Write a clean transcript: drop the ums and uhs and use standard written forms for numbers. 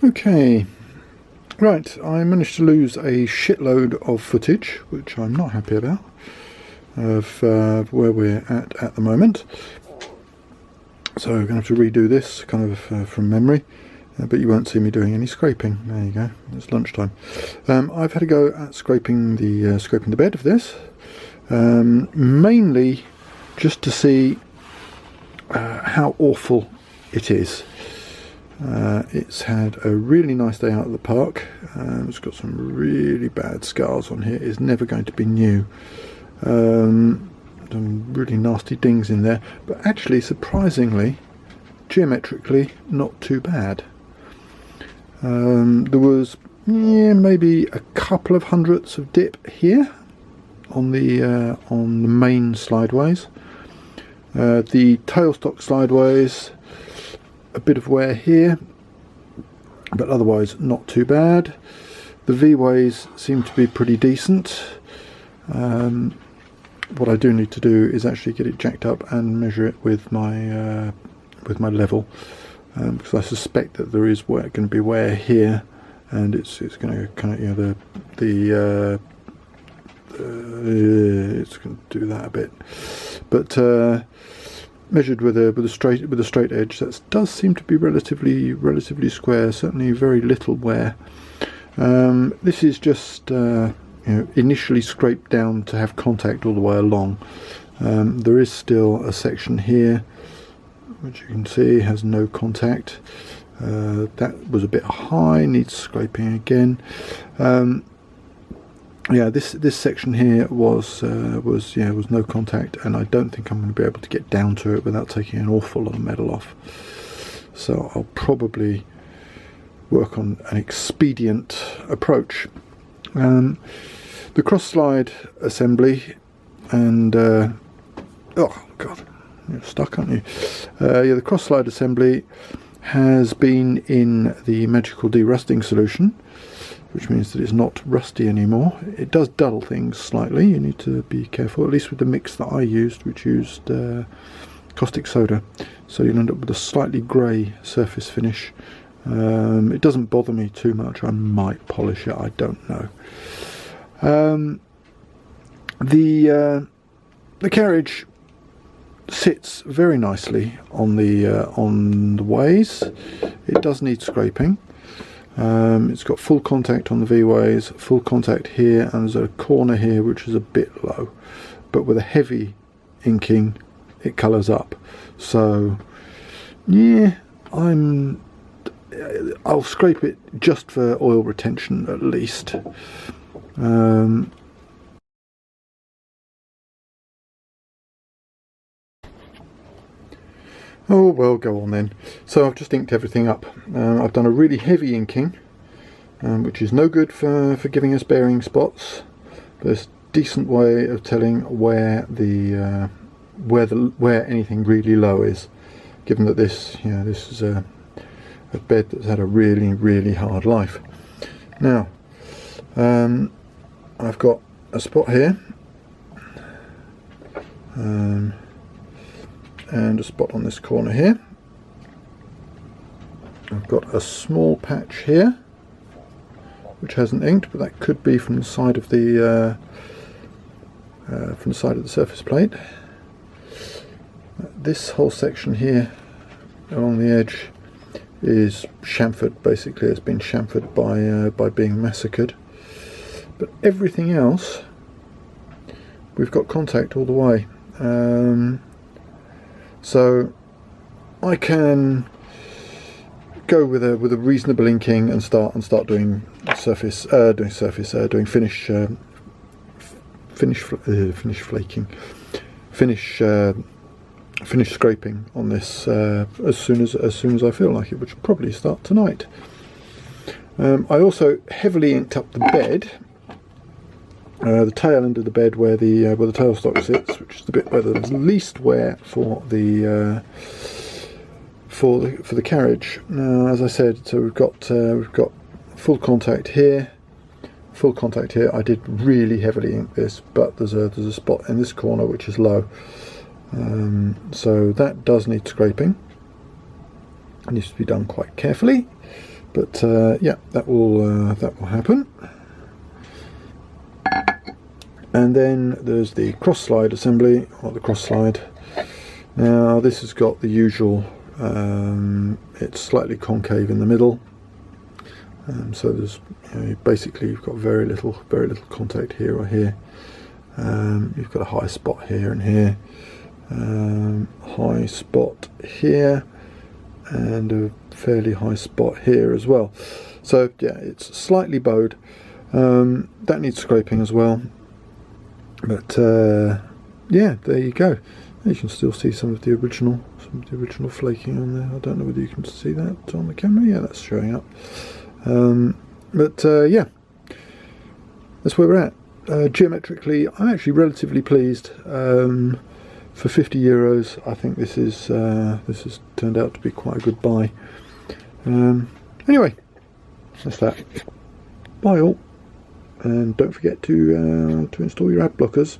Okay, right, I managed to lose a shitload of footage, which I'm not happy about, of where we're at the moment. So we're going to have to redo this kind of from memory, but you won't see me doing any scraping. There you go, it's lunchtime. I've had a go at scraping the bed of this, mainly just to see how awful it is. It's had a really nice day out at the park. It's got some really bad scars on here. It's never going to be new. Some really nasty dings in there, but actually surprisingly, geometrically, not too bad. There was maybe a couple of hundredths of dip here on the main slideways. The tailstock slideways, a bit of wear here, but otherwise not too bad. The V-ways seem to be pretty decent. What I do need to do is actually get it jacked up and measure it with my level, because I suspect that there is going to be wear here, and it's going to kind of it's going to do that a bit, but measured with a straight edge, that does seem to be relatively square. Certainly very little wear. This is just initially scraped down to have contact all the way along. There is still a section here which you can see has no contact. That was a bit high, needs scraping again. Yeah, this section here was no contact, and I don't think I'm going to be able to get down to it without taking an awful lot of metal off. So I'll probably work on an expedient approach. The cross slide assembly, and oh god, you're stuck, aren't you? Yeah, the cross slide assembly has been in the magical derusting solution, which means that it's not rusty anymore. It does dull things slightly. You need to be careful, at least with the mix that I used, which used caustic soda. So you'll end up with a slightly grey surface finish. It doesn't bother me too much. I might polish it, I don't know. The carriage sits very nicely on the ways. It does need scraping. It's got full contact on the V-ways, full contact here, and there's a corner here which is a bit low, but with a heavy inking it colours up. So yeah, I'll scrape it just for oil retention at least. Oh well, go on then. So I've just inked everything up. I've done a really heavy inking, which is no good for giving us bearing spots, but it's a decent way of telling where anything really low is, given that this is a bed that's had a really hard life. Now I've got a spot here, and a spot on this corner here. I've got a small patch here which hasn't inked, but that could be from the side of the surface plate. This whole section here along the edge is chamfered. Basically, it's been chamfered by being massacred. But everything else, we've got contact all the way. So I can go with a reasonable inking and start doing finish scraping on this as soon as I feel like it, which will probably start tonight. I also heavily inked up the bed, the tail end of the bed where the tailstock sits, which is the bit where there's least wear for the carriage. Now, as I said, so we've got full contact here, full contact here. I did really heavily ink this, but there's a spot in this corner which is low, so that does need scraping. It needs to be done quite carefully, But yeah, that will happen. And then there's the cross slide assembly, or the cross slide. Now this has got the usual, it's slightly concave in the middle, so there's, you know, basically you've got very little contact here or here. You've got a high spot here and here, high spot here, and a fairly high spot here as well. So yeah, it's slightly bowed. That needs scraping as well. But yeah, there you go. You can still see some of the original flaking on there. I don't know whether you can see that on the camera. Yeah, that's showing up. But yeah, that's where we're at. Geometrically, I'm actually relatively pleased. For €50, I think this has turned out to be quite a good buy. Anyway, that's that. Bye all. And don't forget to install your ad blockers.